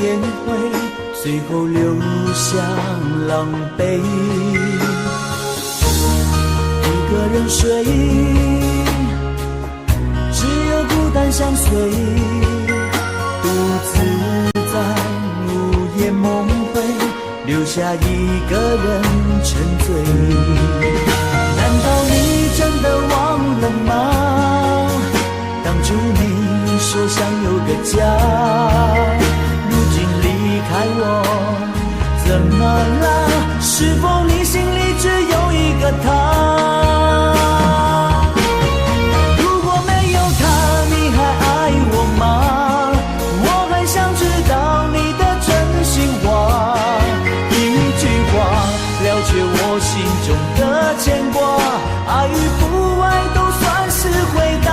烟灰，最后留下狼狈。一个人睡，只有孤单相随，独自在午夜梦回，留下一个人沉醉。难道你真的忘了吗？当初你说想有个家，如今离开我，怎么了？是否你心里只有一个他？如果没有他，你还爱我吗？我很想知道你的真心话，一句话了却我心中的牵挂，爱与不爱都算是回答。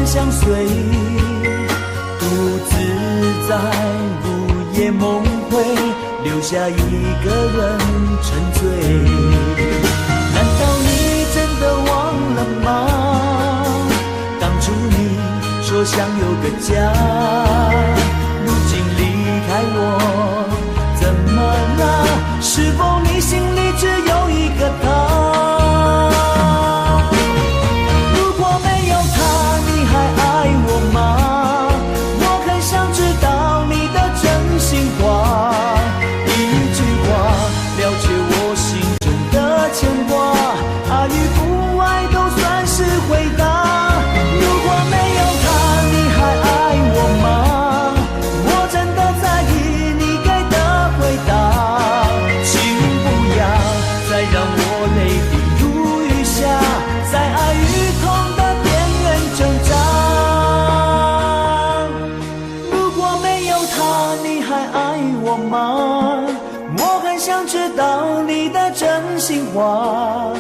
相随，独自在午夜梦回，留下一个人沉醉。难道你真的忘了吗？当初你说想有个家，如今离开我，怎么了？是否你心里只有一个他？话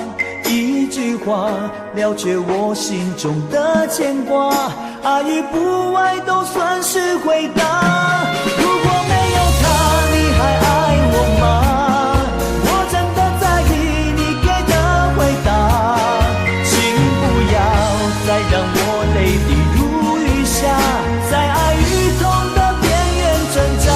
一句话了却我心中的牵挂，爱与不爱都算是回答。如果没有他，你还爱我吗？我真的在意你给的回答，请不要再让我泪滴如雨下，在爱与痛的边缘挣扎。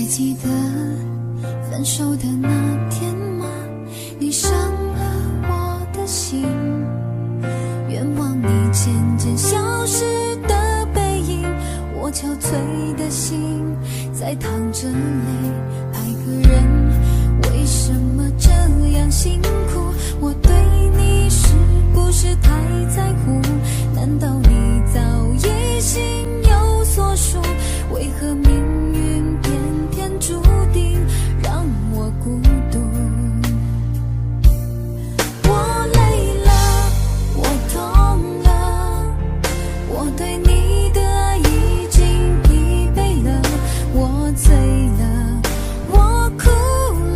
记得分手的那天吗？你伤了我的心，愿望你渐渐消失的背影，我憔悴的心在淌着泪。爱个人为什么这样辛苦？我对你是不是太在乎？难道你早已心有所属？为何命运偏偏注定让我孤独？我累了，我痛了，我对你的爱已经疲惫了，我醉了，我哭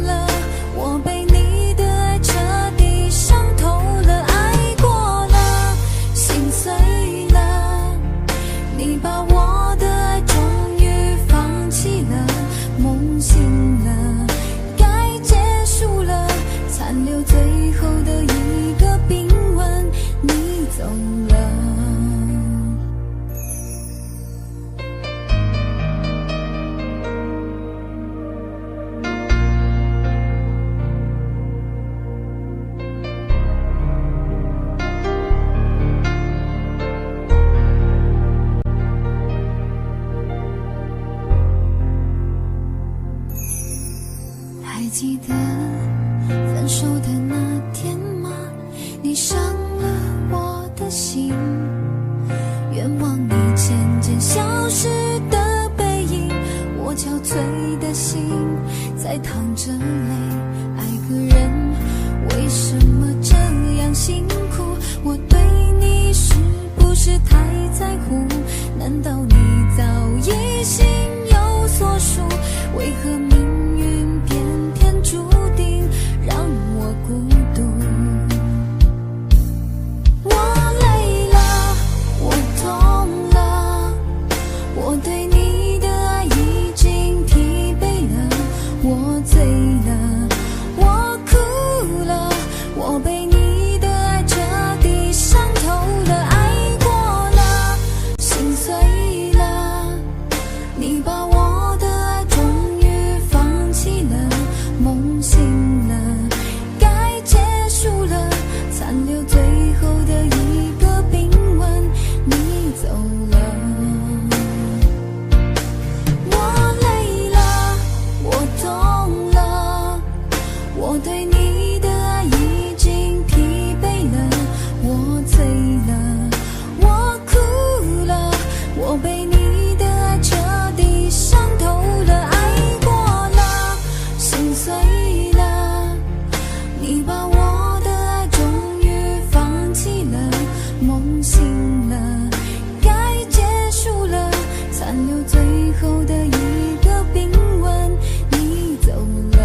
了，我被你的爱彻底伤透了，爱过了，心碎了，记得分手的那天吗？你伤了我的心，愿望你渐渐消失的背影，我憔悴的心在淌着泪。爱个人为什么这样辛苦？我对你是不是太在乎？难道你早已心有所属？为何命运偏偏注定让我孤独？我累了，我痛了，我对你的爱已经疲惫了，我醉了，我哭了，我被你的爱彻底伤透了，爱过了，心碎了，你把我的爱终于放弃了，梦醒了，该结束了，残留最后的一个冰吻，你走了。我累了，我痛了，我对你的爱已经疲惫了，我醉了，我哭了，我被你的爱彻底伤透了，爱过了，心碎了，你把我的爱终于放弃了，梦醒了，该结束了，残留最后的一个冰吻，你走了。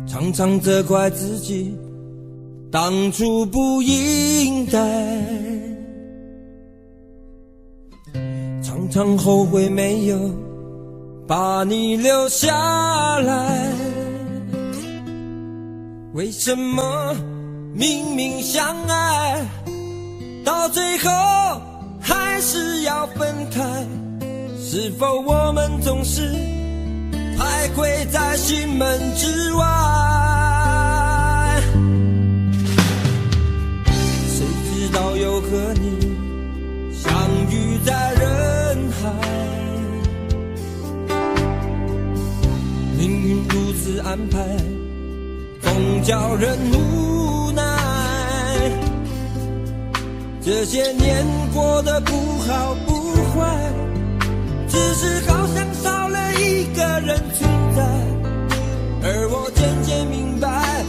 常常责怪自己当初不应该，常常后悔没有把你留下来。为什么明明相爱，到最后还是要分开？是否我们总是徘徊在心门之外？谁知道又和你相遇在人海，命运如此安排，总叫人无奈。这些年过得不好不坏，只是好像少了一个人存在，而我渐渐明白，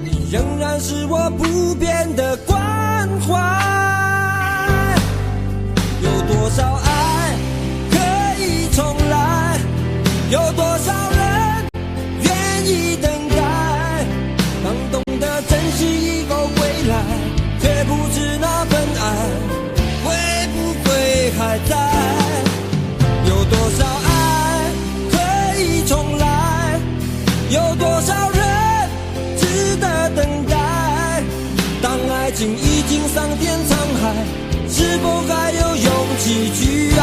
你仍然是我不变的关怀。有多少爱可以重来，有多少人愿意等待，当懂得珍惜以后回来，却不知那份爱会不会还在。有多少爱可以重来，有多少人值得等待，当爱情已经桑田沧海，是否还有勇气去爱？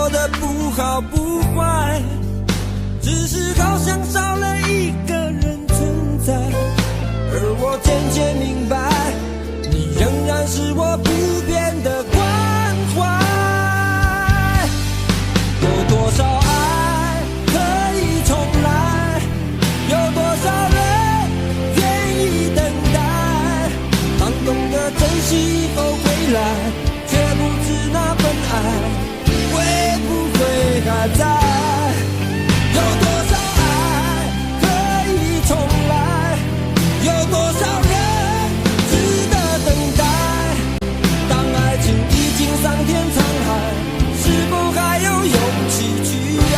过得不好不坏，只是好像少了一个人存在。而我渐渐明白，你仍然是我不变的关怀。有多少爱可以重来，有多少人愿意等待，当懂得珍惜以后回来，却不知那份爱会不会还在。有多少爱可以重来，有多少人值得等待，当爱情已经桑田沧海，是否还有勇气去爱？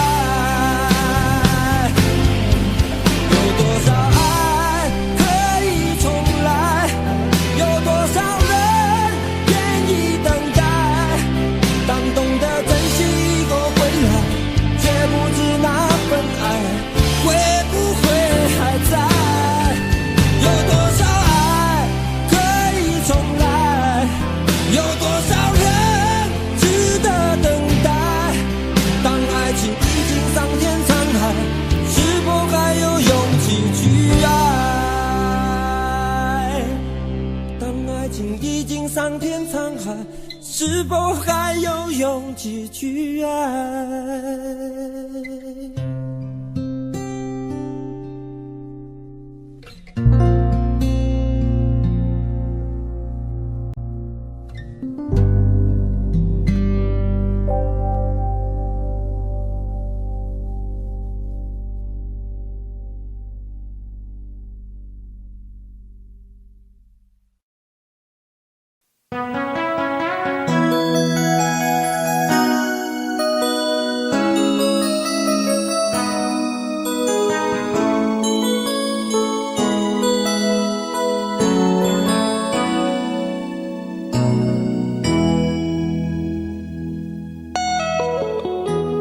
有多少爱可以重来，有多少人愿意等待，当懂得珍惜以后回来，却不知那份爱会不会还在。有多少爱可以重来，有多少人值得等待，当爱情已经桑田沧海，是否还有勇气去爱？当爱情已经桑田沧海，是否还有勇气去爱？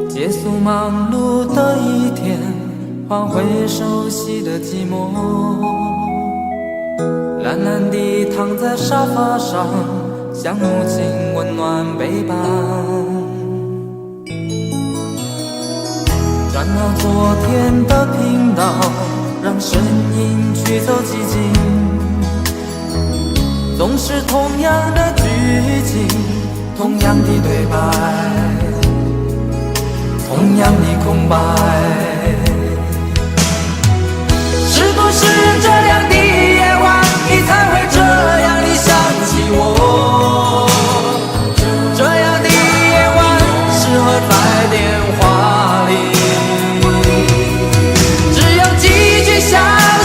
结束忙碌的一天，换回熟悉的寂寞，懒懒地躺在沙发上，像母亲温暖背膀。转到昨天的频道，让声音驱走寂静，总是同样的剧情，同样的对白，同样的空白。是不是这样的夜晚，你才会这样地想起我？这样的夜晚适合在电话里，只有几句小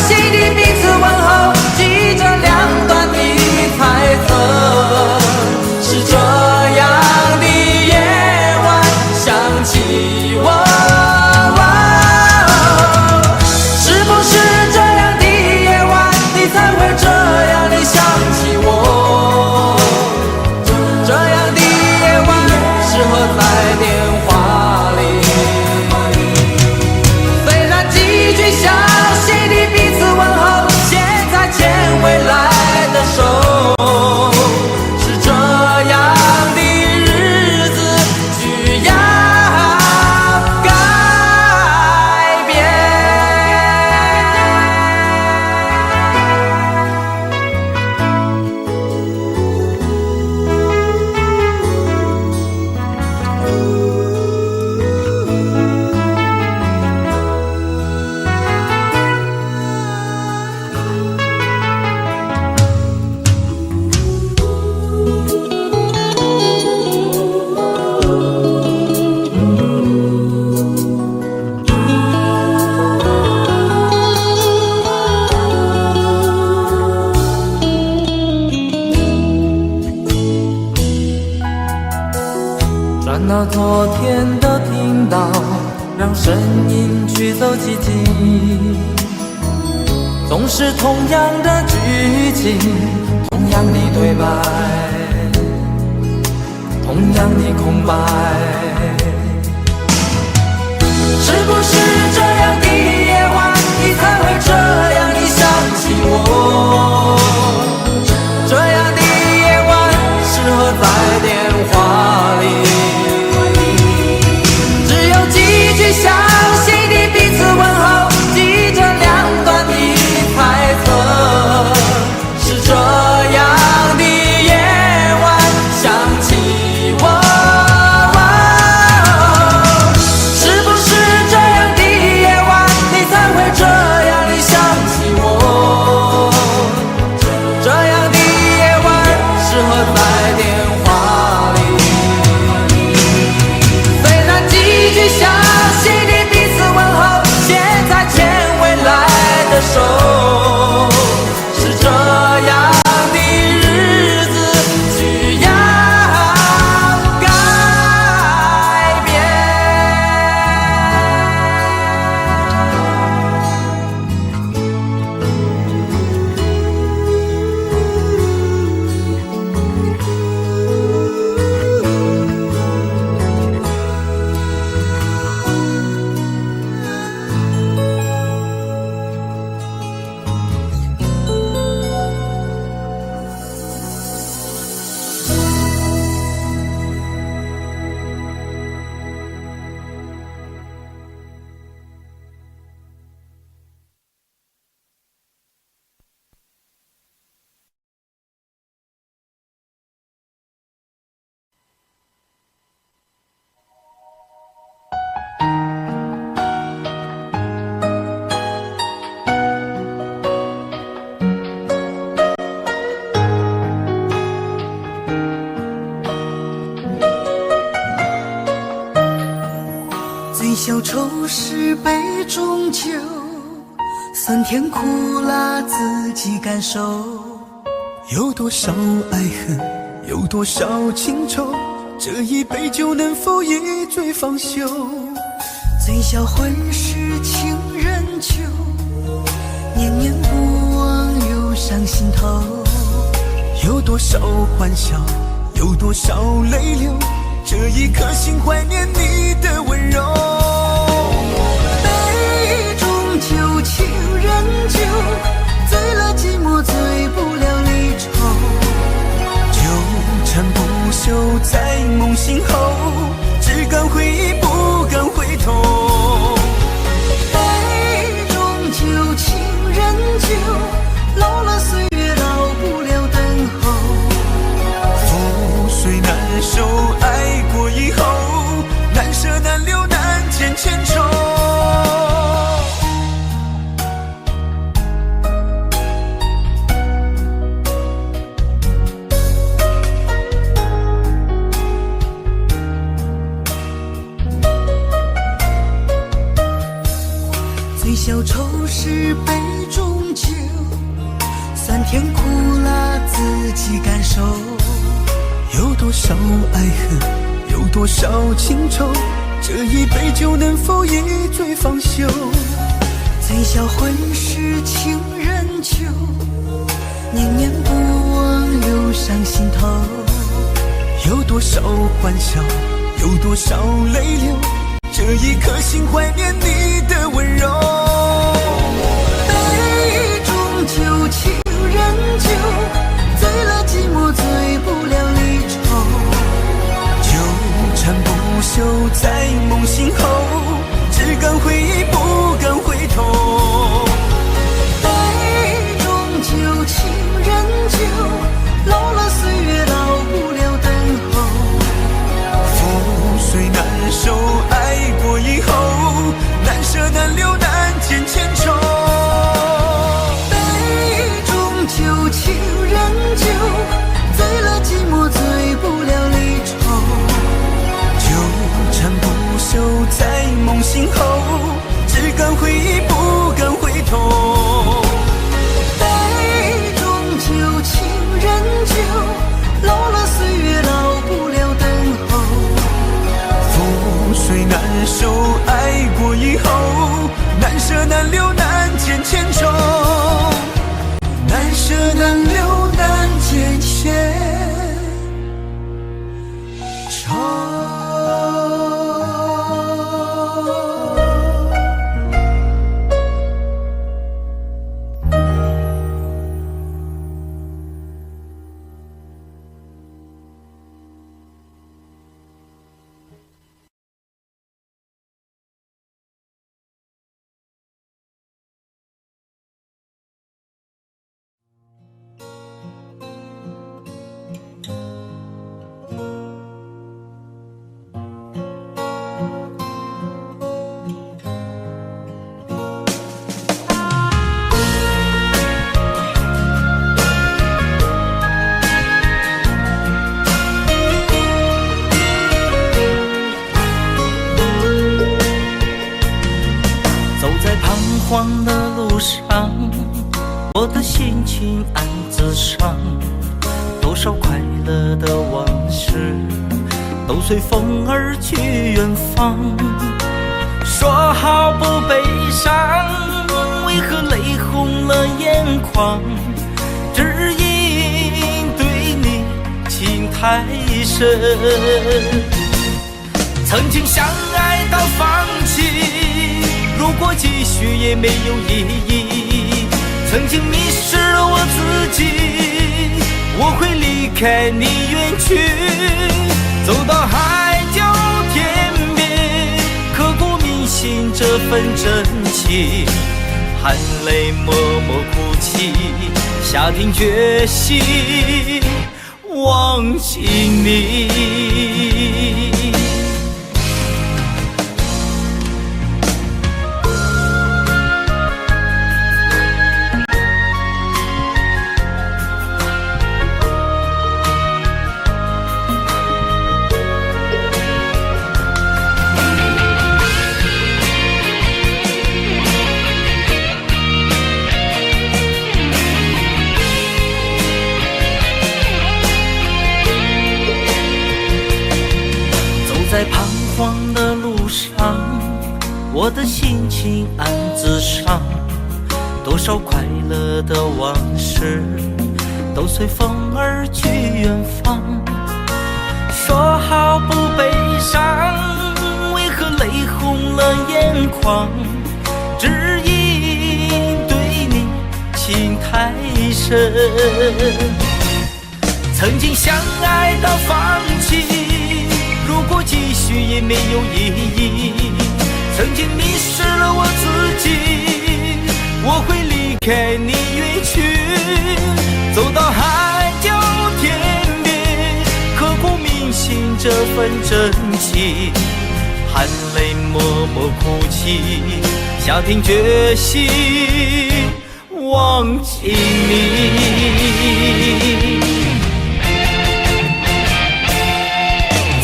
心的彼此问候，记着两端的猜测。是这样的夜晚想起我，是不是这样的夜晚，你才会这样地想起我？这样的夜晚适合在电话里，虽然几句小心的彼此问候，现在牵未来的手。是这样的日子需要改变。转到昨天的频道，让声音驱走寂静，总是同样的剧情，同样的对白，同样的空白。是不是这样的夜晚，你才会这样地想起我？这样的夜晚适合在电话里，小丑是杯中酒，酸甜苦辣自己感受。有多少爱恨，有多少情愁，这一杯酒能否一醉方休？醉销魂是情人酒，念念不忘忧伤心头。有多少欢笑，有多少泪流，这一颗心怀念你的温柔。杯中酒，情人酒，醉了寂寞，醉不了离愁。纠缠不休在梦醒后，只敢回忆不敢回头。杯中酒，情人酒，老了岁月老不了等候。覆水难收，爱过以后，难舍难留难见千愁。醉消愁是杯中酒，酸甜苦辣自己感受。有多少爱恨，有多少情愁，这一杯酒能否一醉方休？醉销魂是情人酒，念念不忘忧伤心头。有多少欢笑，有多少泪流，这一颗心怀念你的温柔。杯中酒，情人酒，醉了寂寞，醉不了离愁。纠缠不休在梦醒后，只敢回忆不敢回头。杯中酒，情人酒，老了岁月老不了等候。覆水难收，爱过以后，难舍难留难见千愁。杯中酒，情人酒，醉了寂寞，醉不了离愁。纠缠不休在梦醒后，只敢回忆不敢回头。杯中酒，情人酒，老了岁月老不了等候。覆水难收，爱过以后，难舍难留难见千愁。难舍难留难见千愁。慌的路上，我的心情暗自伤，多少快乐的往事都随风而去远方。说好不悲伤，为何泪红了眼眶？只因对你情太深，曾经相爱到放弃，如果继续也没有意义。曾经迷失了我自己，我会离开你远去，走到海角天边，刻骨铭心这份真情，含泪默默哭泣，下定决心忘记你。我的心情暗自伤，多少快乐的往事都随风而去远方。说好不悲伤，为何泪红了眼眶？只因对你情太深，曾经相爱到放弃，如果继续也没有意义。曾经迷失了我自己，我会离开你远去，走到海角天边，刻骨铭心这份真情，含泪默默哭泣，下定决心忘记你。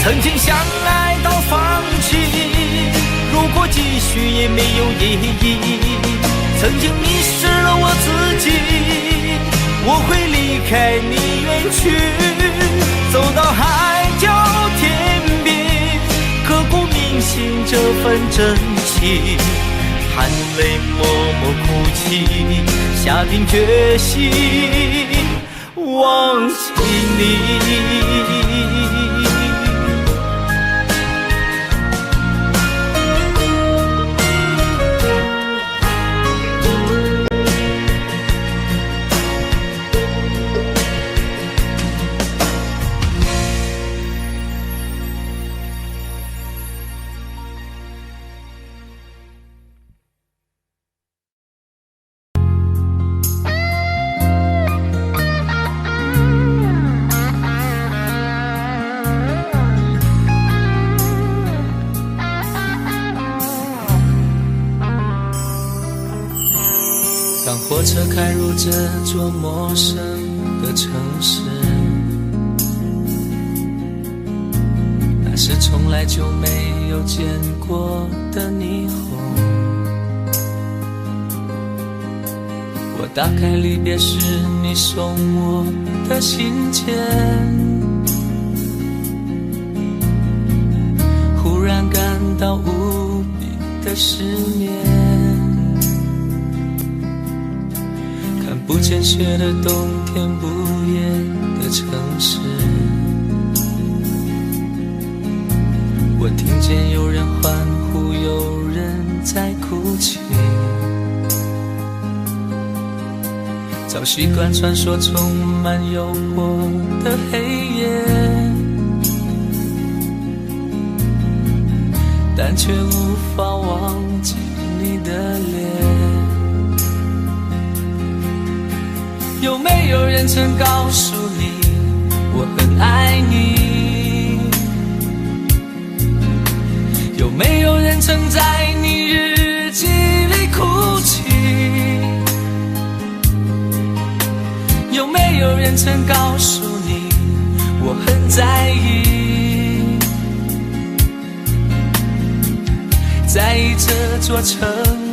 曾经相爱到放弃，如果继续也没有意义。曾经迷失了我自己，我会离开你远去，走到海角天边，刻骨铭心这份真情，含泪默默哭泣，下定决心忘记你。当火车开入这座陌生的城市，那是从来就没有见过的霓虹。我打开离别时你送我的信笺，忽然感到无比的失眠。不见雪的冬天，不夜的城市，我听见有人欢呼，有人在哭泣。早习惯传说充满诱惑的黑夜，但却无法忘记你的脸。有没有人曾告诉你我很爱你？有没有人曾在你日记里哭泣？有没有人曾告诉你我很在意？在意这座城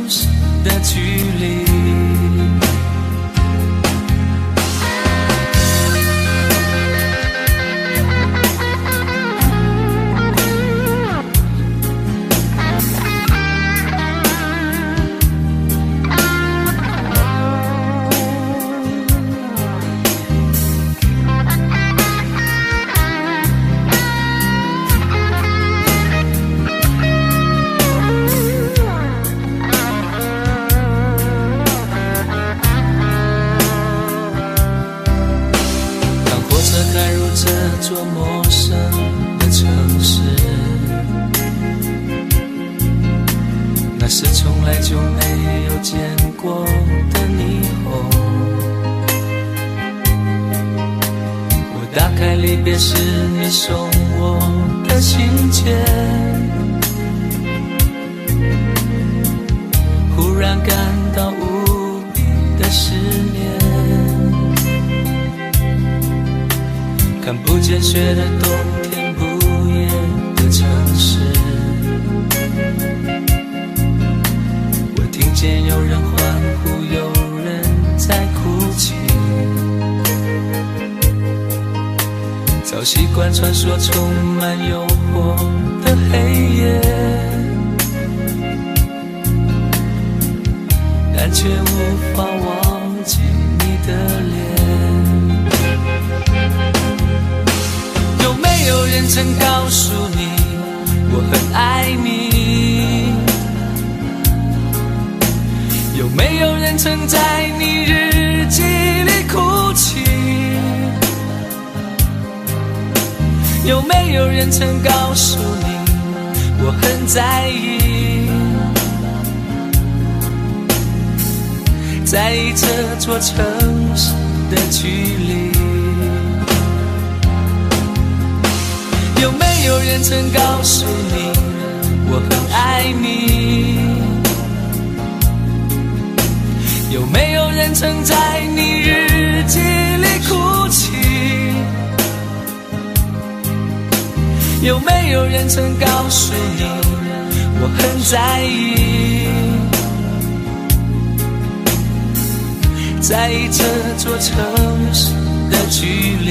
市的距离。这座陌生的城市，那是从来就没有见过的霓虹。我打开离别时你送我的信笺，忽然感到无比的失眠。看不见雪的冬天，不夜的城市，我听见有人欢呼，有人在哭泣。早习惯传说充满诱惑的黑夜，但却无法忘记你的脸。有没有人曾告诉你我很爱你？有没有人曾在你日记里哭泣？有没有人曾告诉你我很在意？在意这座城市的距离。有没有人曾告诉你我很爱你？有没有人曾在你日记里哭泣？有没有人曾告诉你我很在意？在意这座城市的距离。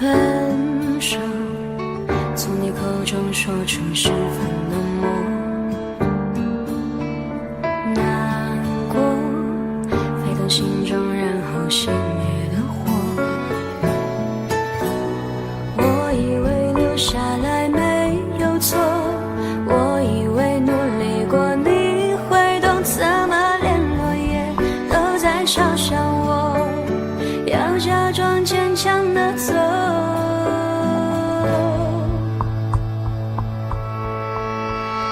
分手，从你口中说出十分冷漠，难过沸腾心中，然后熄灭的火。我以为留下来没有错，我以为努力过你会懂，怎么连落叶都在嘲笑我，要假装坚强的走。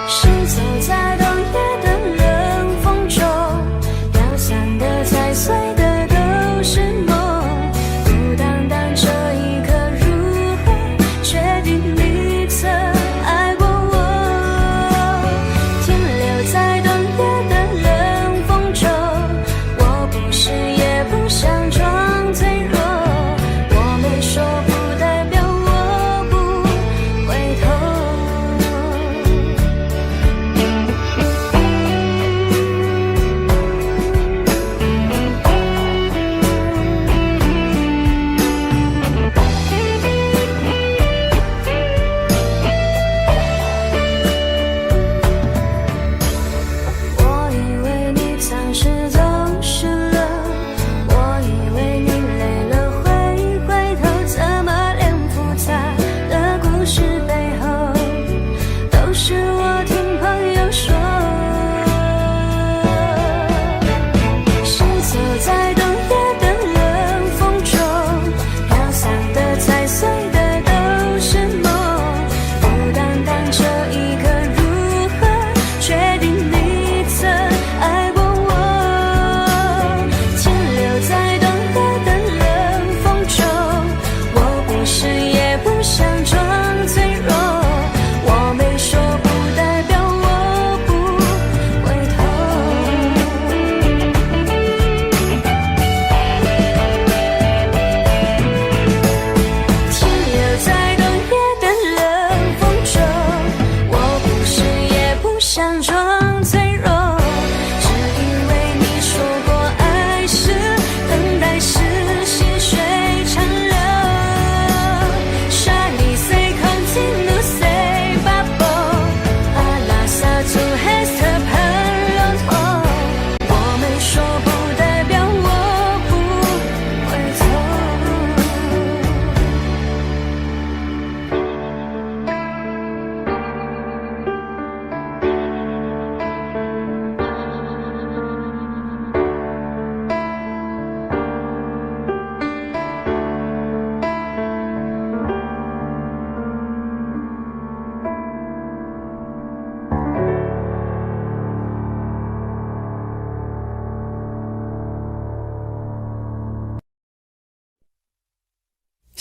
行走在冬夜的冷风中，飘散的踩碎的都是梦，孤单单这一刻如何确定你曾爱过我？停留在冬夜的冷风中，我不是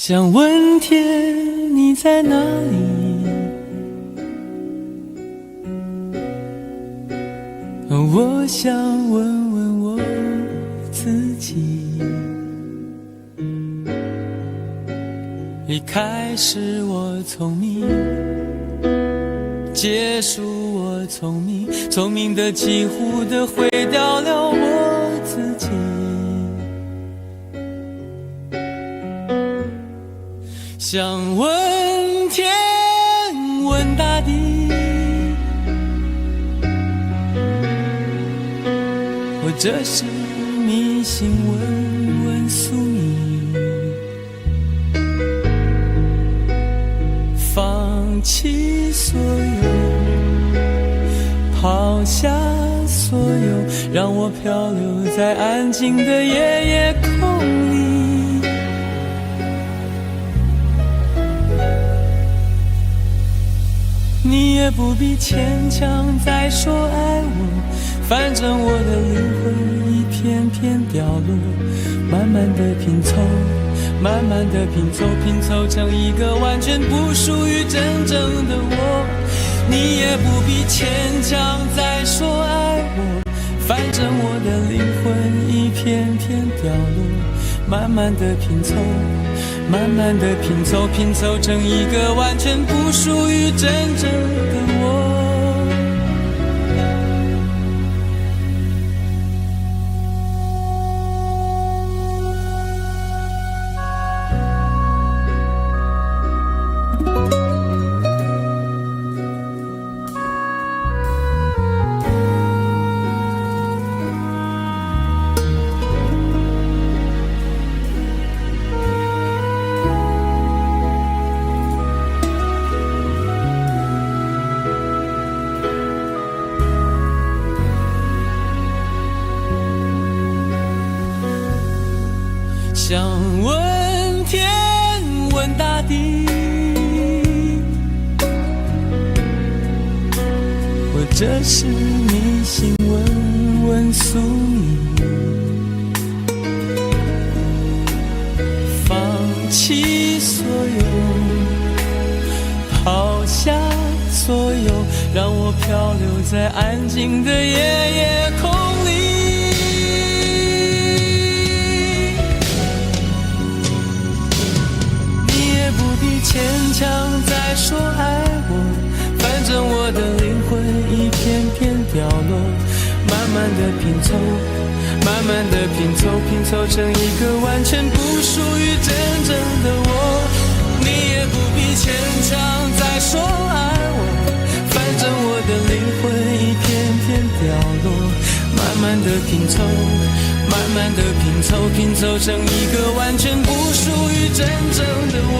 想问天你在哪里？我想问问我自己。一开始我聪明，结束我聪明，聪明的几乎的毁掉了我自己。想问天问大地，或者是迷信问问宿命，放弃所有，抛下所有，让我漂流在安静的夜夜空里。你也不必牵强再说爱我，反正我的灵魂一片片掉落，慢慢的拼凑，慢慢的拼凑，拼凑成一个完全不属于真正的我。你也不必牵强再说爱我，反正我的灵魂一片片掉落，慢慢的拼凑，慢慢的拼凑，拼凑成一个完全不属于真正的我。想问天问大地，或者是迷信问问宿命，放弃所有，抛下所有，让我漂流在安静的夜夜空里。牵强再说爱我，反正我的灵魂一片片掉落，慢慢的拼凑，慢慢的拼凑，拼凑成一个完全不属于真正的我。你也不必牵强再说爱我，反正我的灵魂一片片掉落，慢慢的拼凑，慢慢的拼凑，拼凑成一个完全不属于真正的我。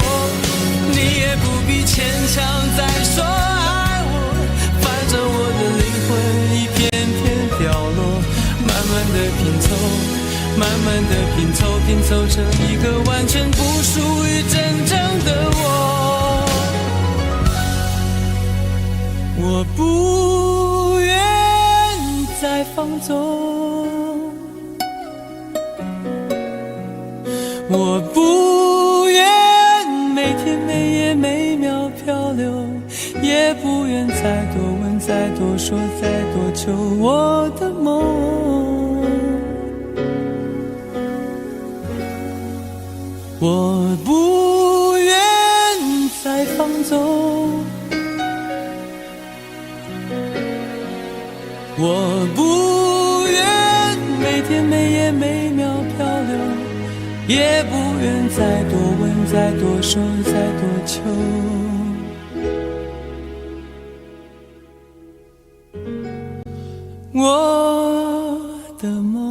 你也不必牵强再说爱我，反正我的灵魂一片片掉落，慢慢的拼凑，慢慢的拼凑，拼凑成一个完全不属于真正的我。我不愿再放纵，我不愿每天每夜每秒漂流，也不愿再多问再多说再多求我的梦。我不愿再放纵，我不愿每天每夜每秒漂流，也不愿再多问再多说再多求我的梦。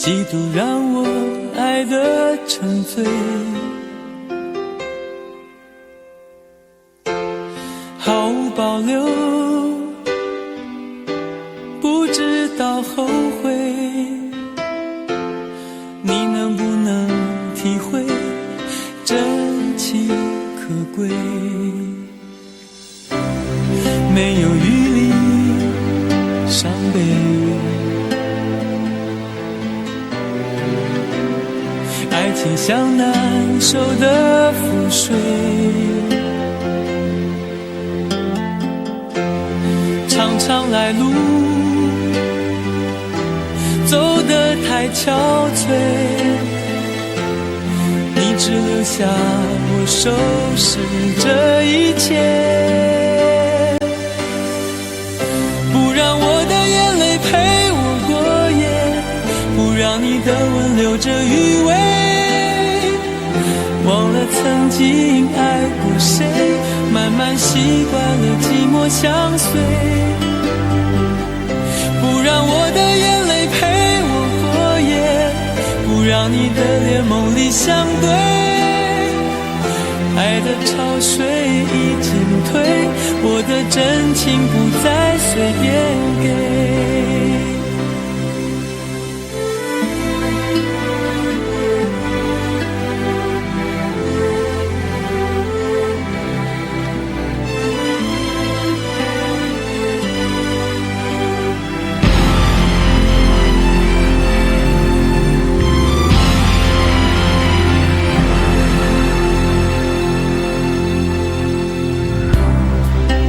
嫉妒让我爱得沉醉，毫无保留，不知道后悔。你能不能体会真情可贵？没有余力伤悲，爱情像难收的覆水，常常来路走得太憔悴，你只留下我收拾这一切，不让我的眼泪陪我过夜，不让你的吻留着余味，忘了曾经爱过谁，慢慢习惯了寂寞相随，不让我的眼泪陪我过夜，不让你的脸梦里相对，爱的潮水已经退，我的真情不再随便给。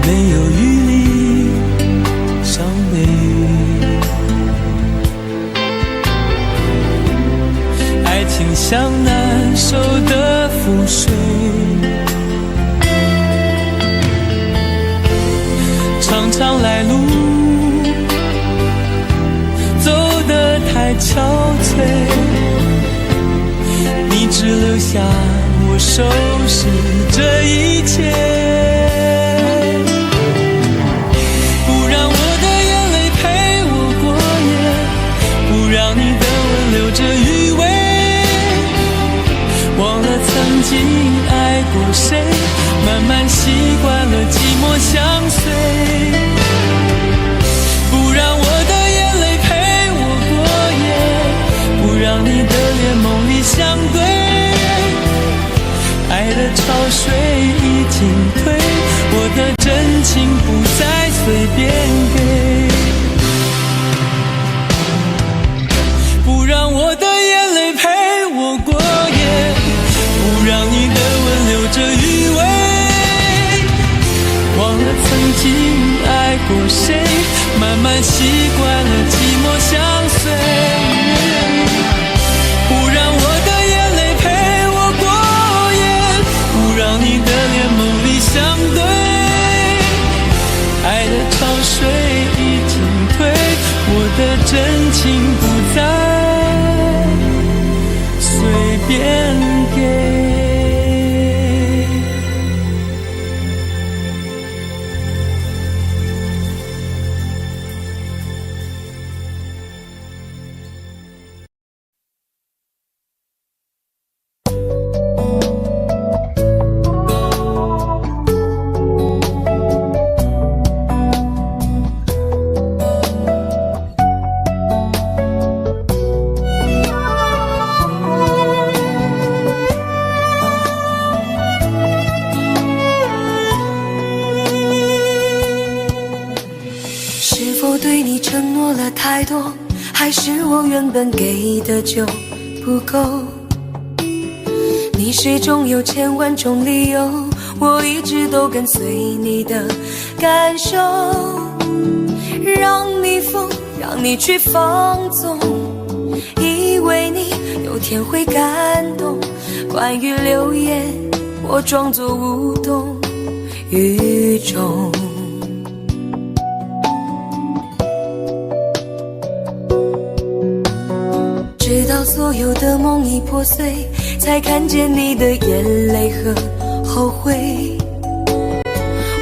没有余力伤悲，爱情像难收的覆水，常常来路走得太憔悴，你只留下我收拾这一切，曾经爱过谁，慢慢习惯了寂寞相随，不让我的眼泪陪我过夜，不让你的脸梦里相对，爱的潮水已经退，我的真情不再随便给，不让我的眼泪陪我过夜，不让你的吻留着余味，忘了曾经爱过谁，慢慢习惯了寂寞相随，不让我的眼泪陪我过夜，不让你的脸梦里相对，爱的潮水已经退，我的真情不再随便给。太多，还是我原本给的就不够？你始终有千万种理由，我一直都跟随你的感受，让你疯，让你去放纵，以为你有天会感动。关于流言，我装作无动于衷。直到所有的梦已破碎，才看见你的眼泪和后悔。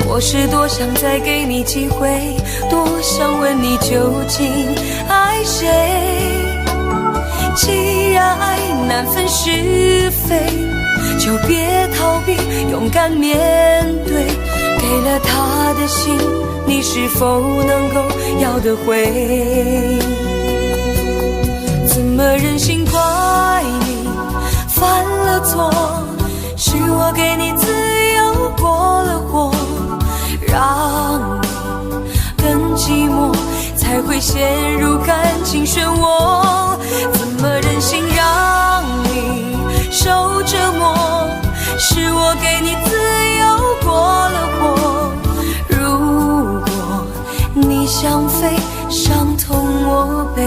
我是多想再给你机会，多想问你究竟爱谁。难分是非，就别逃避，勇敢面对。给了他的心，你是否能够要得回？怎么忍心怪你犯了错？是我给你自由过了火，让你更寂寞，才会陷入感情漩涡。怎么忍心让你受折磨？是我给你自由过了火。如果你想飞，伤痛我背。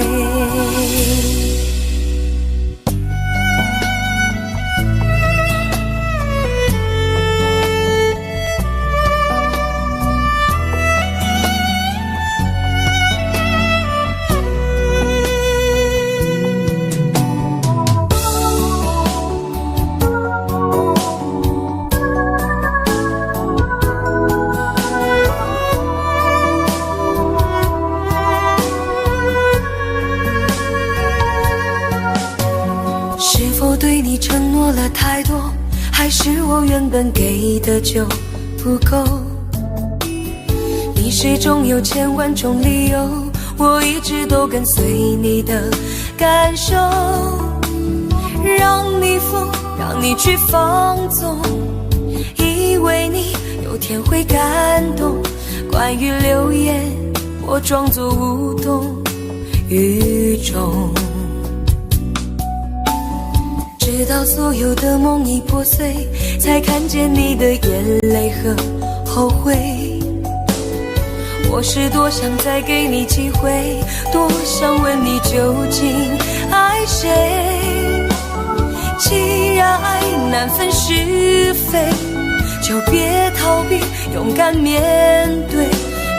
承诺了太多，还是我原本给的就不够？你始终有千万种理由，我一直都跟随你的感受，让你疯，让你去放纵，以为你有天会感动。关于流言，我装作无动于衷，直到所有的梦已破碎，才看见你的眼泪和后悔。我是多想再给你机会，多想问你究竟爱谁。既然爱难分是非，就别逃避，勇敢面对。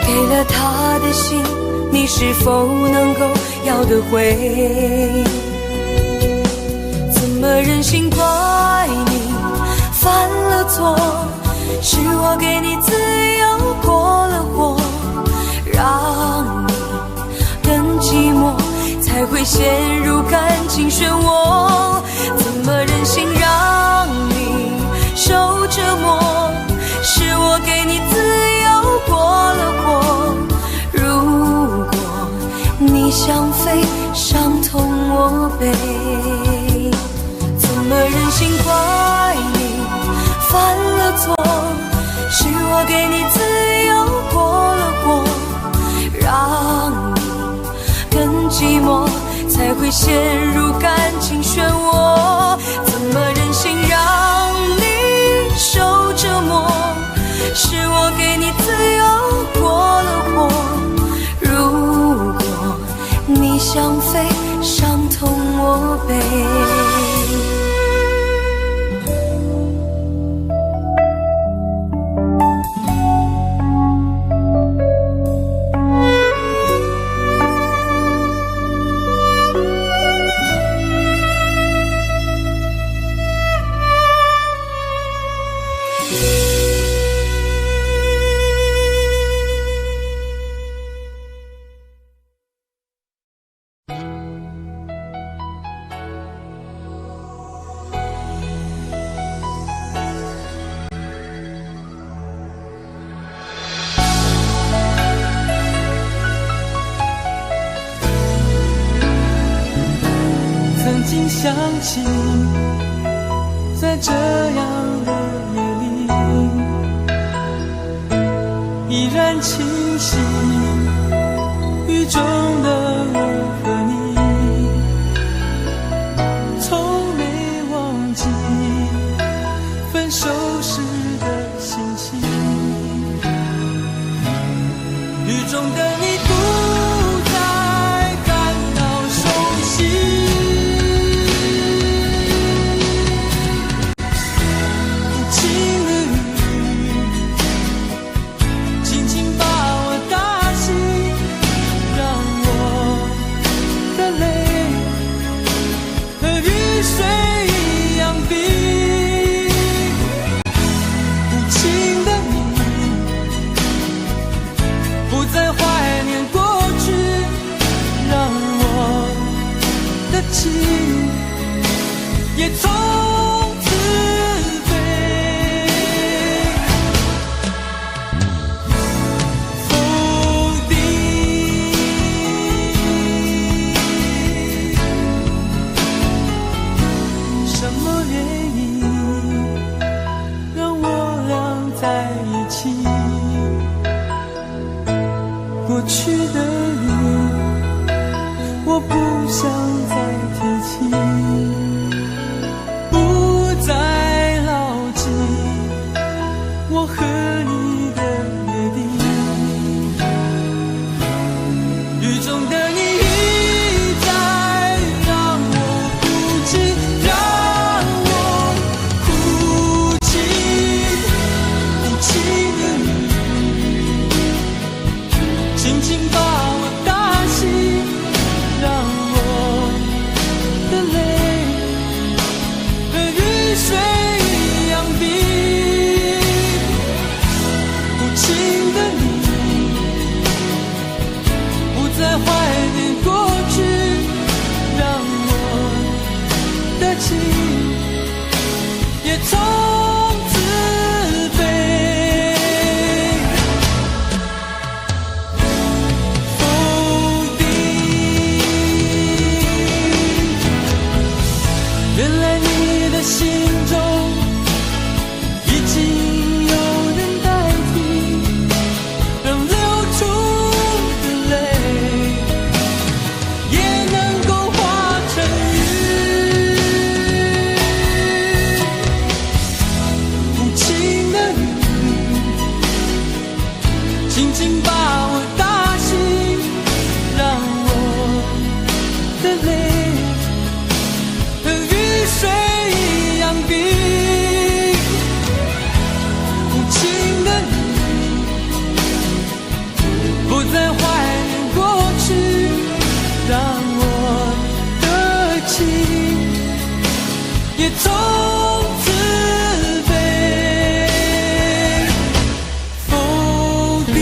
给了他的心，你是否能够要得回？怎么忍心怪你犯了错？是我给你自由过了火，让你更寂寞，才会陷入感情漩涡。怎么忍心让你受折磨？是我给你自由过了火。如果你想飞，伤痛我背。怎么忍心怪你犯了错？是我给你自由过了火，让你更寂寞，才会陷入感情漩涡。怎么忍心让你受折磨？是我给你自由过了火。如果你想飞，伤痛我背。想起在这样的夜里，依然清晰雨中的我和你，从没忘记分手时的心情。雨中的你不再感到熟悉，轻轻把我打醒，让我我不想再提起，不再牢记我和你的约定。雨中的你一再让我哭泣，让我哭泣，无情的你轻轻把我打醒，让我的泪和雨水一样冰。无情的你不再怀念过去，让我的情也从此飞。否定，原来你的心中已经有人代替，让流出的泪也能够化成雨。无情的你轻轻把我打醒，让我的泪和雨水一样冰。无情的你不再怀念过去，让我的情也从此飞。否定。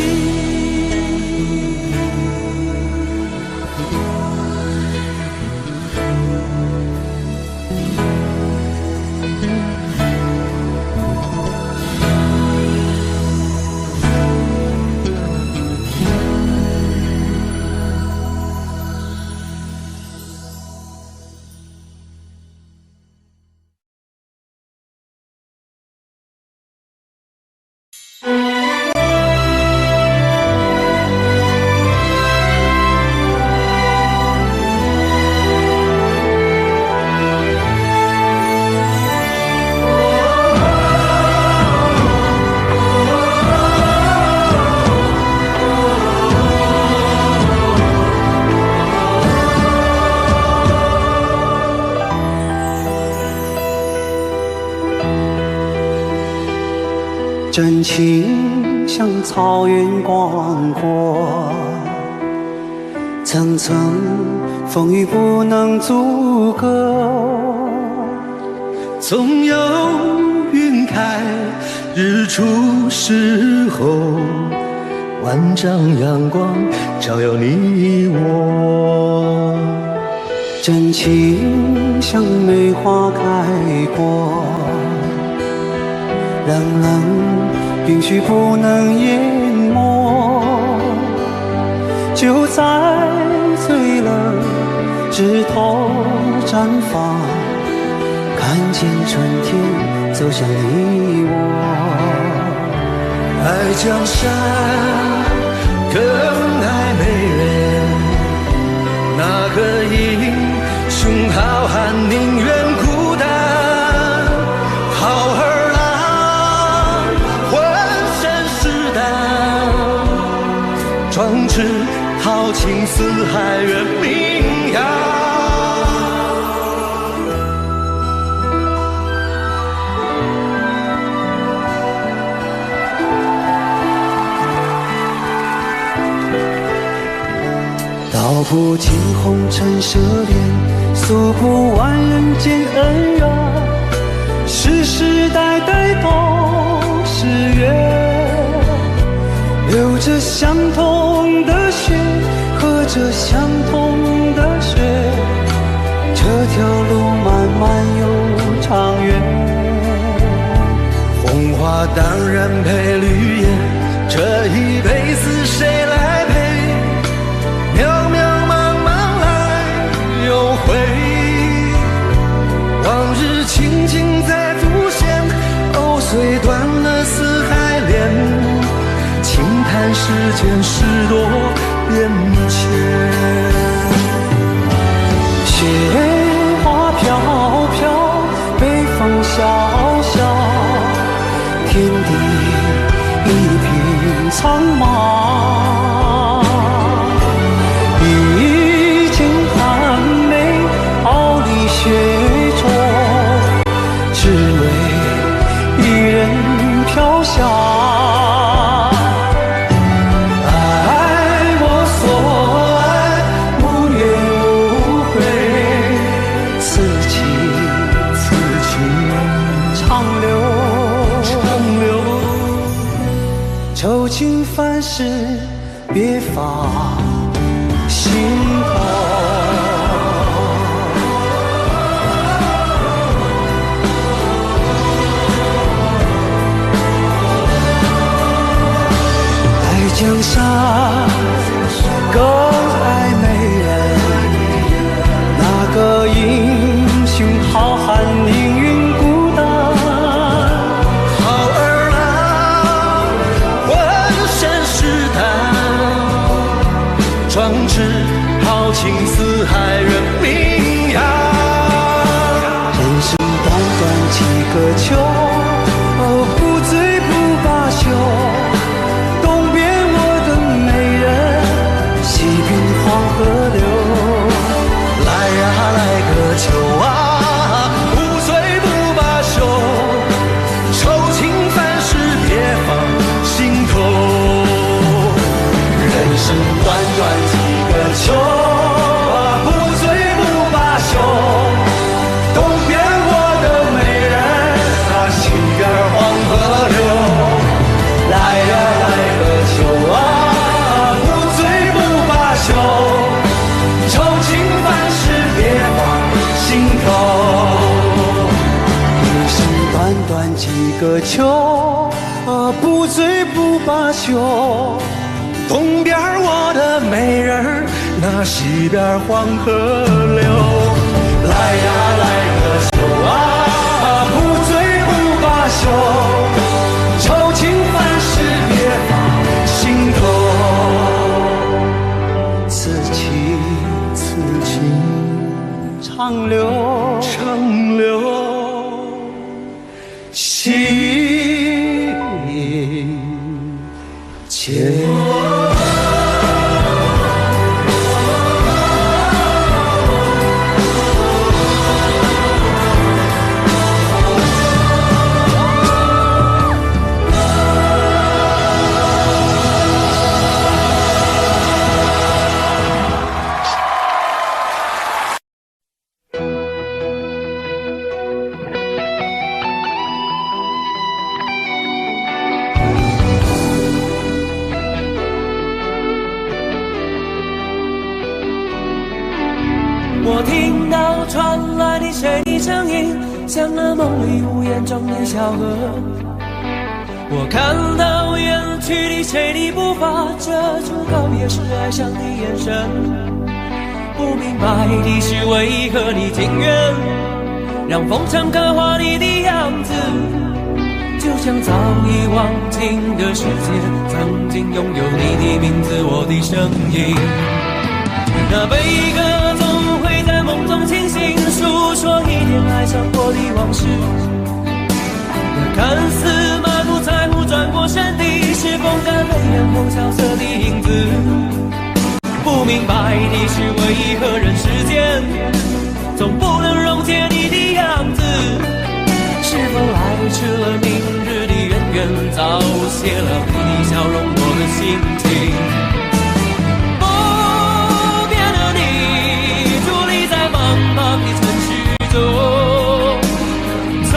真情像草原广阔，层层风雨不能阻隔。总有云开日出时候，万丈阳光照耀你我。真情像梅花开过，冷冷允许不能淹没。就在最冷枝头绽放，看见春天走向你我。爱江山更爱美人，那个英雄好汉宁愿孤单。好儿郎浑身是胆，壮志豪情四海远名扬。道不尽红尘奢恋，诉不完人间恩怨，世世代代都是缘。流着相同的血，喝着相同的血，这条路漫漫又长远。红花当然配绿叶，这一辈子谁来陪？渺渺茫茫来又回，往日情景再浮现，藕虽断了丝还连，轻叹世间事多变迁。苍茫，已经寒梅傲立雪中，只为一人飘香。爱我所爱，无怨无悔，此情长留，愁情烦事别放心头。爱江山更爱美人，那个英雄好汉宁愿孤单。好儿郎，浑身是胆，壮志豪情四海人名扬。人生短短几个秋，不醉不罢休。东边我的美人，西边黄河流。来呀来个秋啊，不醉不罢休，愁情烦事别放心头。人生短短几个秋啊，不醉不罢休。东边我的美人啊，西边黄河流。来呀来个秋啊，不醉不罢休，愁情烦事别放心头。人生短短几个秋，不醉不罢休。东边我的美人儿，那西边黄河流。来呀来个秋啊，不醉不罢休，愁情烦事别放心头。此情长留，心间。我听到传来的谁的声音，像那梦里屋檐中的小河。我看到远去的谁的步伐，遮住告别时哀伤的眼神。不明白的是为何你情愿让风尘刻画你的样子，就像早已忘情的世界曾经拥有你的名字，我的声音。那悲歌总会在梦中清醒，诉说一点爱上过的往事。那看似满不在乎转过身的，是风干泪眼后萧瑟的影子。不明白的是为何人世间总不能溶解你的样子，是否来迟了明日的渊源，早谢了你的笑容我的心情。茫茫的城市中，聪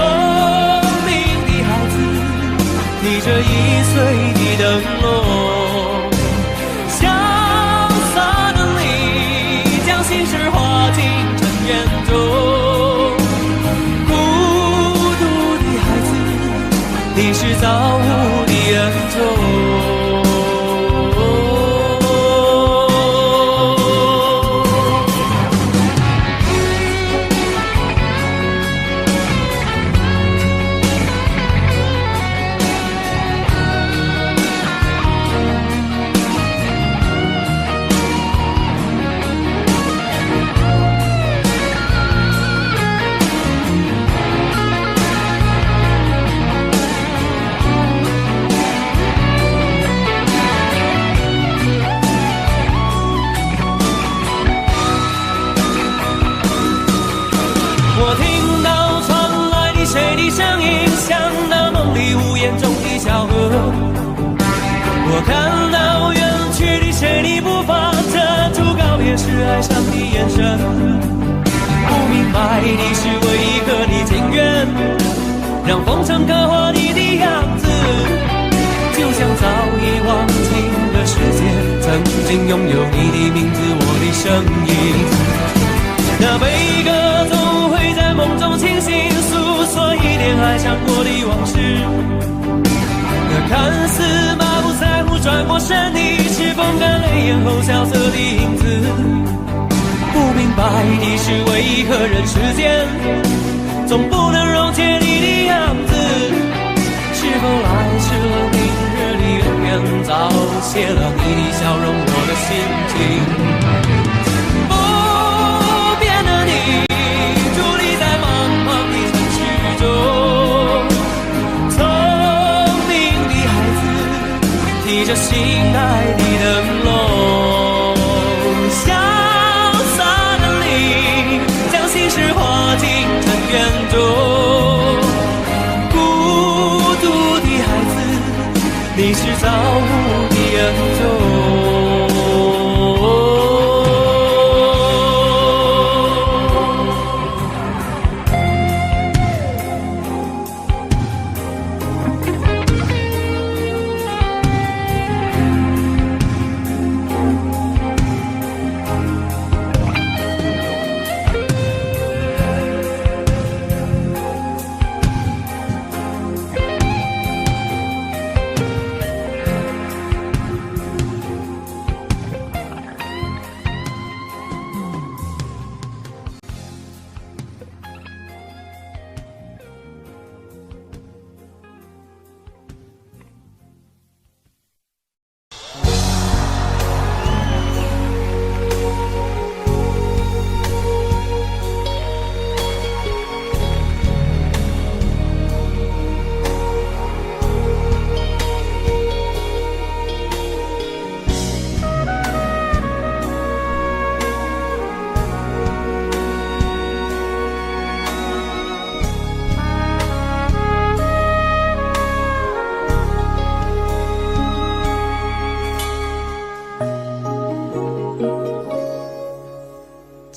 明的孩子提着易碎的灯笼，潇洒的你将心事化进尘烟中。孤独的孩子，你是造物的恩宠。是爱上你眼神，不明白你是为何你情愿让风尘刻画你的样子，就像早已忘情的世界曾经拥有你的名字，我的声音。那悲歌总会在梦中清醒，诉说一点爱上过的往事。那看似满不在乎转过身，你是风干泪眼后萧瑟的影子。不明白你是为何人世间总不能溶解你的样子。是否来迟了明日里的远，早谢了你的笑容，我的心情。提着心爱的灯笼，潇洒的你将心事化进尘缘中。孤独的孩子，你是造物的恩宠。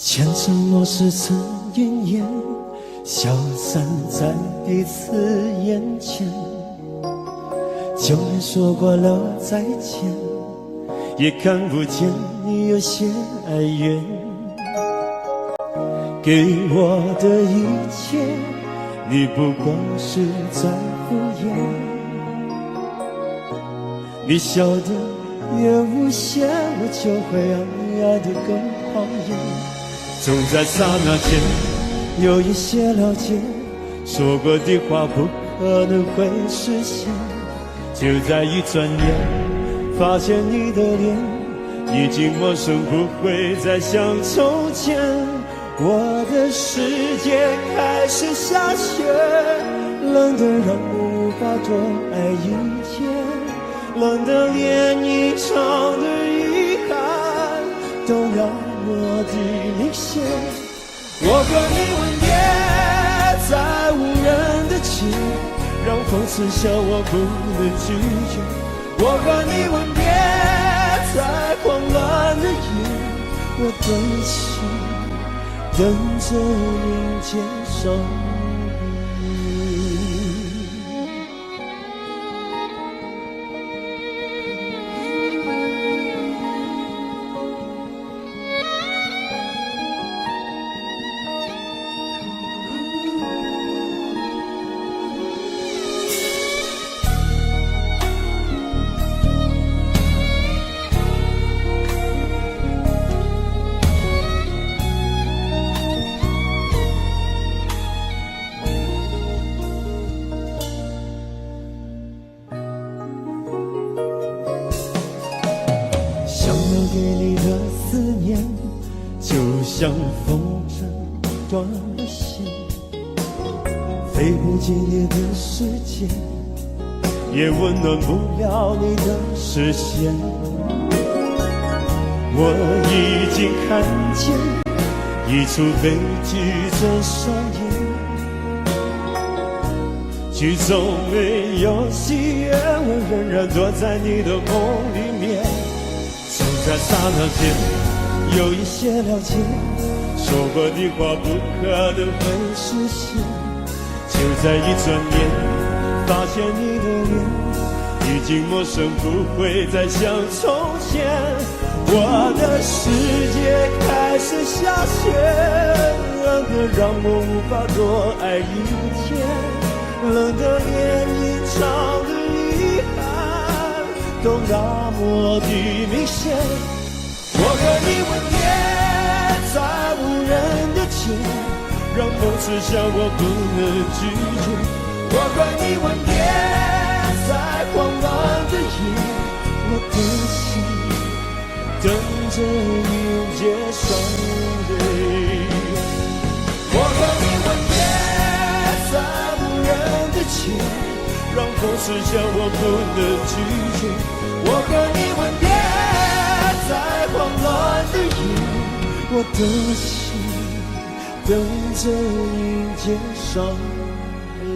前承诺是曾应验，消散在彼此眼前。就连说过了再见，也看不见你有些哀怨。给我的一切，你不过是在敷衍。你笑得越无邪，我就会爱得更狂野。总在刹那间有一些了解，说过的话不可能会实现。就在一转眼，发现你的脸已经陌生，不会再像从前。我的世界开始下雪，冷得让我无法多爱一天，冷得连一场的遗憾都让我的明显。我和你吻别在无人的街，让风刺笑我不能拒绝。我和你吻别在狂乱的夜，我等起，等着迎接伤悲。给你的思念，就像风筝断了线，飞不进你的世界，也温暖不了你的视线。我已经看见一出悲剧正上演，剧中没有喜悦，我仍然躲在你的梦里面。就在刹那间，有一些了解，说过的话不可能会实现。就在一转眼，发现你的脸已经陌生，不会再像从前。我的世界开始下雪，冷得让我无法多爱一天，冷得连隐藏的遗憾都那么的明显。我和你吻别在无人的街，让梦刺向我不能拒绝。我和你吻别在慌乱的夜，我的心等着迎接双泪。我和你吻别在无人的街，让风刺向我不能拒绝。我和你吻别在慌乱的夜，我的心等着迎接双泪。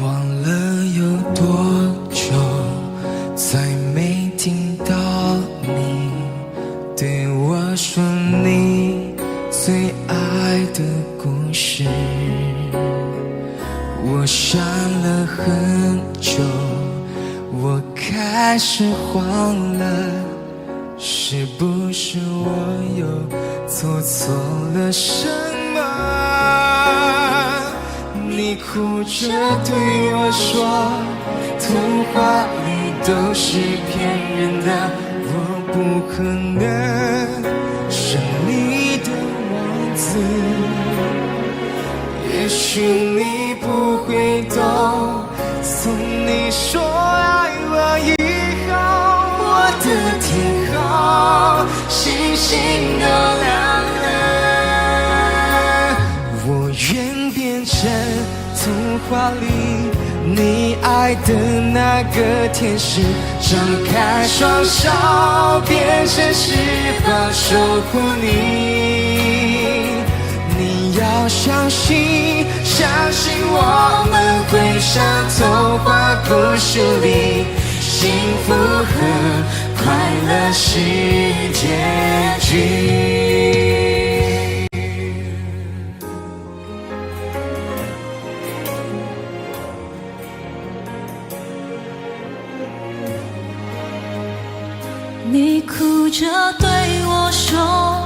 忘了有多久，再没听到你对我说你最爱的故事。我想了很久，我开始慌了，是不是我又做错了什么？你哭着对我说，童话里都是骗人的，我不可能是你的王子。也许你不会懂，从你说爱我以后，我的天空星星都亮了。我愿变成童话里你爱的那个天使，张开双手变成翅膀守护你。你要相信，相信我们会像童话故事里，幸福和快乐是结局。你哭着对我说，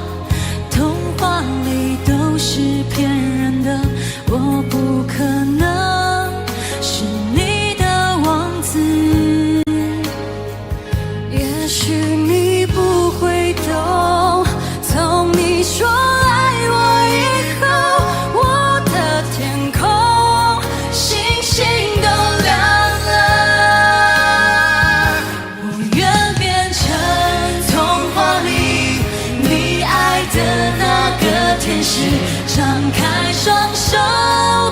童话里都是骗人的，我不可能是你的王子。也许你不会懂，从你说爱我以后，我的天空星星都亮了。我愿变成童话里你爱的那个天使，张开双手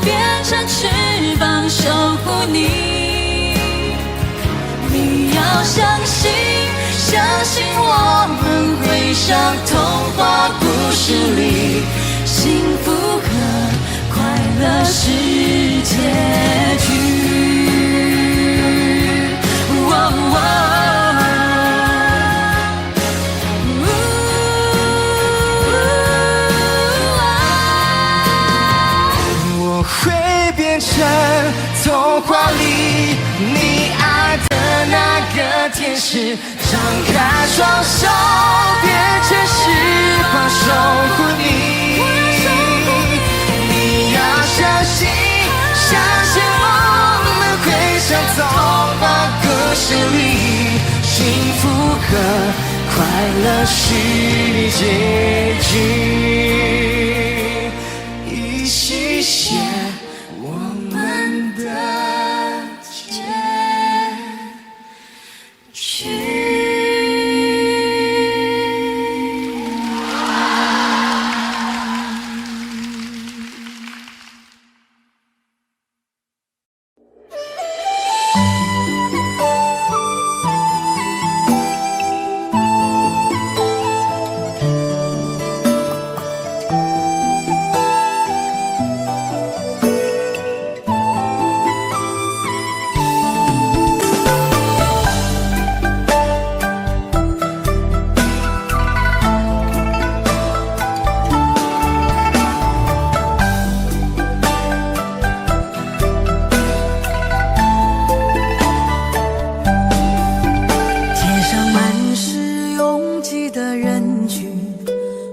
变成翅膀守护你。你要相信，相信我们会像童话故事里，幸福和快乐是结局。我会变成童话里你爱的那个天使，张开双手变成翅膀守护你。你要相信，相信我们会像童话故心里，幸福和快乐是结局，一起写我们的结局。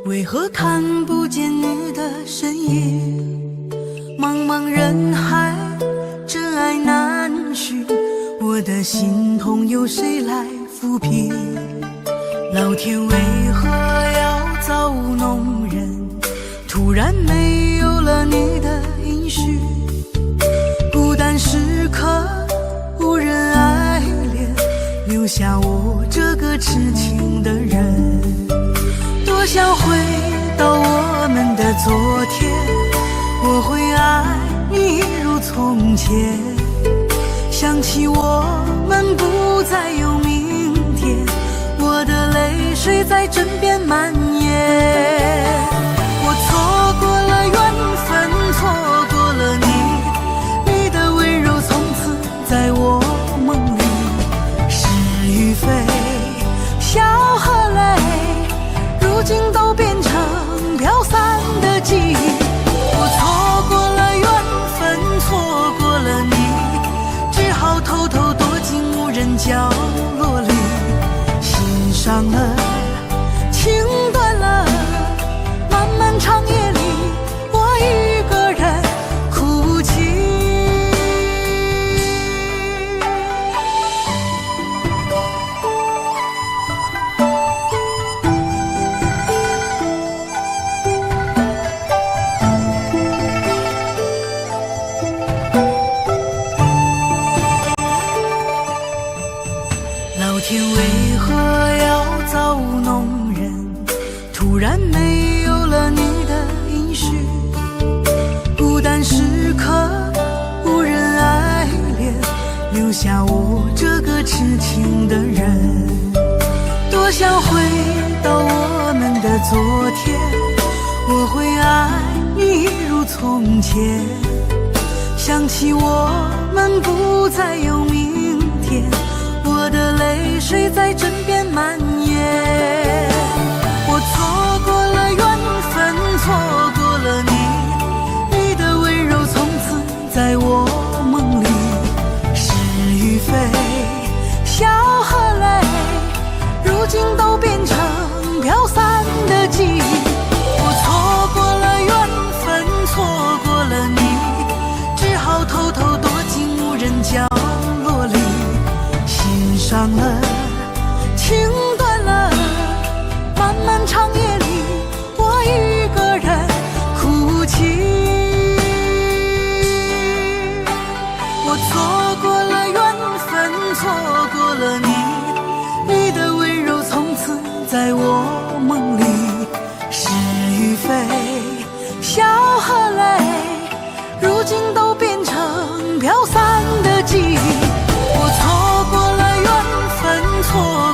为何看不见你的身影？茫茫人海，真爱难寻，我的心痛有谁来抚平？老天为何要造物弄人？突然没有了你的音讯，孤单时刻无人爱怜，留下我这个痴情的人。多想回到我们的昨天，我会爱你如从前。想起我们不再有明天，我的泪水在枕边蔓延。我错过了缘分，错过了你，你的温柔从此在我梦里。是与非，笑和泪，如今都变成飘散的记忆。我错过了缘分，错过了你，只好偷偷躲进无人角落里。心伤了，情断了，漫漫长夜里，我一个人哭泣。老天为何要造物弄人？突然没有了你的音讯，孤单时刻无人爱怜，留下我这个痴情的人。多想回到我们的昨天，我会爱你如从前。想起我们不再有明天，我的泪水在枕边蔓延。我错过了缘分，错过了你，你的温柔从此在我梦里。是与非，笑和泪，如今都变成飘散的记忆。我错过了缘分，错过了你，只好偷偷躲进无人角落里。心伤了，情断了，漫漫长夜里，我一个人哭泣。我错过了缘分，错过了你，你的温柔从此在我梦里。是与非，笑和泪，如今都变成飘散的记忆。我错过了缘分，错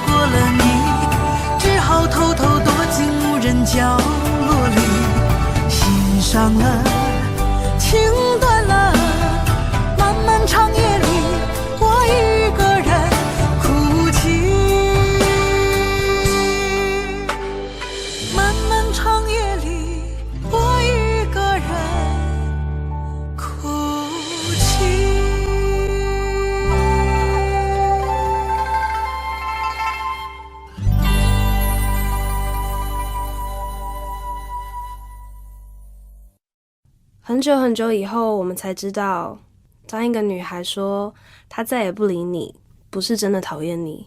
过了你，只好偷偷躲进无人角落里。心伤了，情断了，漫漫长夜里，我一个人哭泣。漫漫长夜里，我一个人哭泣。很久很久以后，我们才知道，当一个女孩说她再也不理你，不不是真的讨厌你，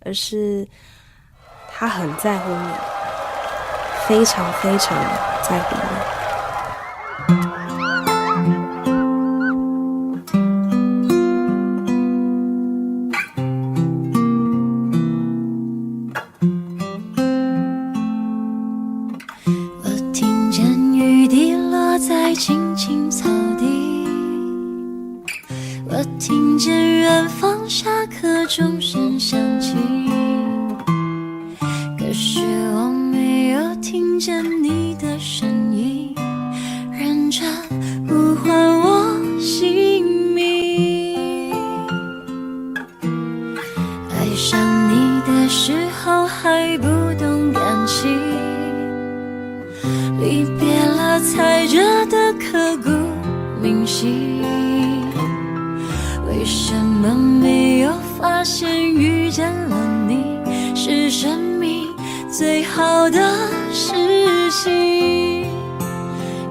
而是他很在乎你，非常非常在乎你。我听见雨滴落在青青草地，我听见远方下课钟声响起，可是我没有听见你的声音，认真呼唤我姓名。爱上你的时候还不懂感情，离别了才觉得刻骨铭心。为什么没有发现遇见了你是生命最好的事情？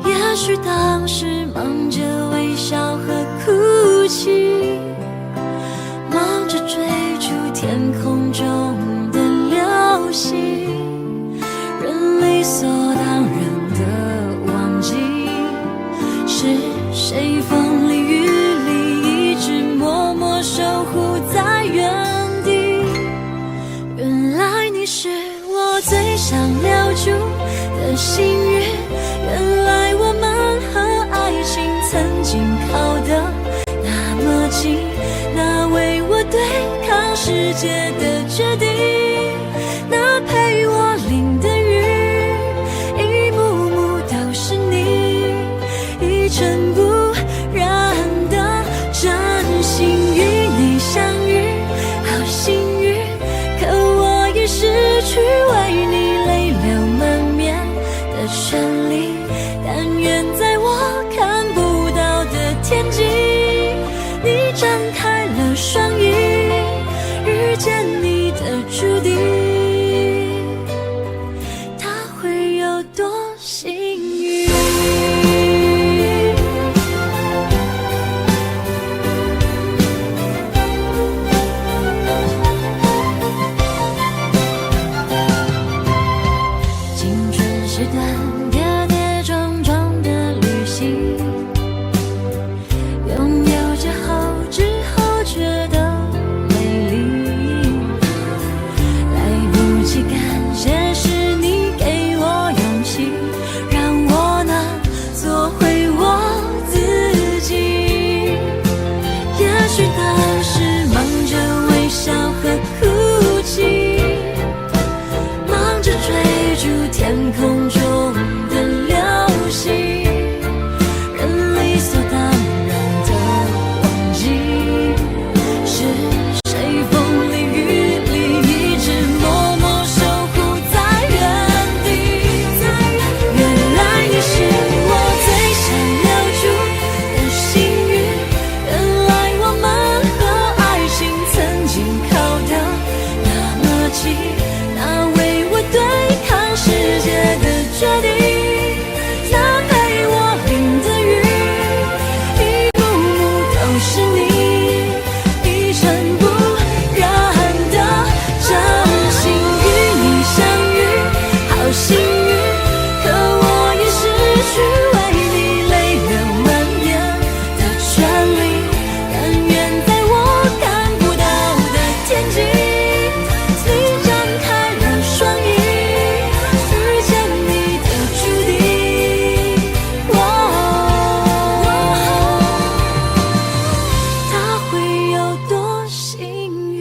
也许当时忙着微笑和哭泣，忙着追逐天空中的流星，人理所当然的忘记是谁风里雨里一直默默守护在原地。原来你是我最想留住的幸运，原来我们和爱情曾经靠得那么近，那为我对抗世界的决定，那陪我淋的雨，一幕幕都是你，一尘不染的真心与你相遇，好幸运，可我已失去为你泪流满面的权利。但愿在我看不到的天际，你张开了双翼，遇见你的注定，他会有多幸运？青春是段跌跌撞撞的旅行，拥有之后觉得美丽，来不及感谢是你给我勇气，让我能做回我自己。也许当时忙着微笑和哭泣，忙着追逐天空中的流星，人理所当然的忘记是谁风里雨里一直默默守护在原地。原来你是我最想留住的幸运，原来我们和爱情曾经靠得那么近，那为我对抗世界的决定，那陪我淋的雨，一幕幕都是你，一尘不染的真心与你相遇，好幸运，可我已失去为你泪流满面的权利。但愿在我看不到的天际，你张开了双翼，遇见你的注定，他会有多幸运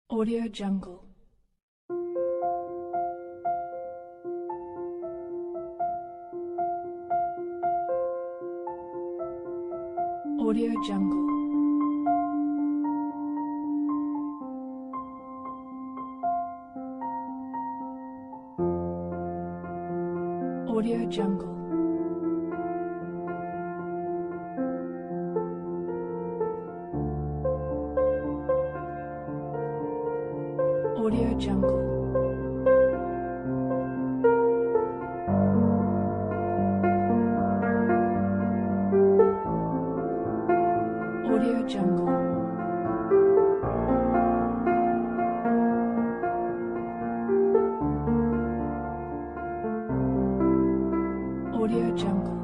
？Audio Jungle。Audio Jungle. Audio Jungle. Audio Jungle. Audio Jungle. Audio Jungle.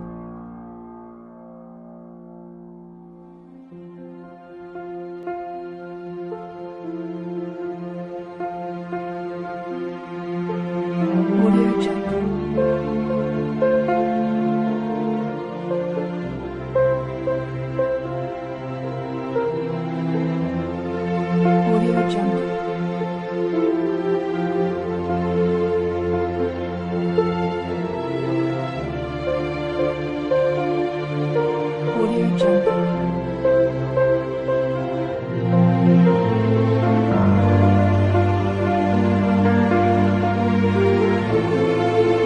Audio Jungle. Audio Jungle. Audio Jungle.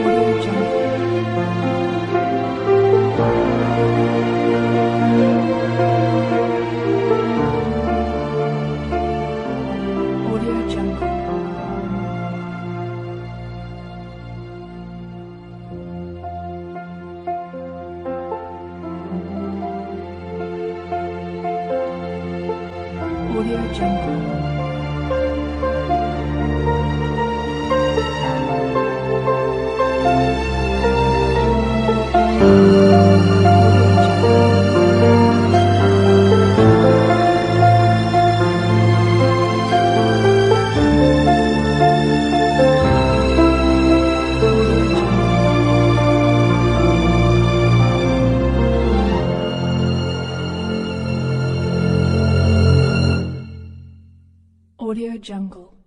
Audio Jungle. Audio Jungle. Audio Jungle. Audio Jungle.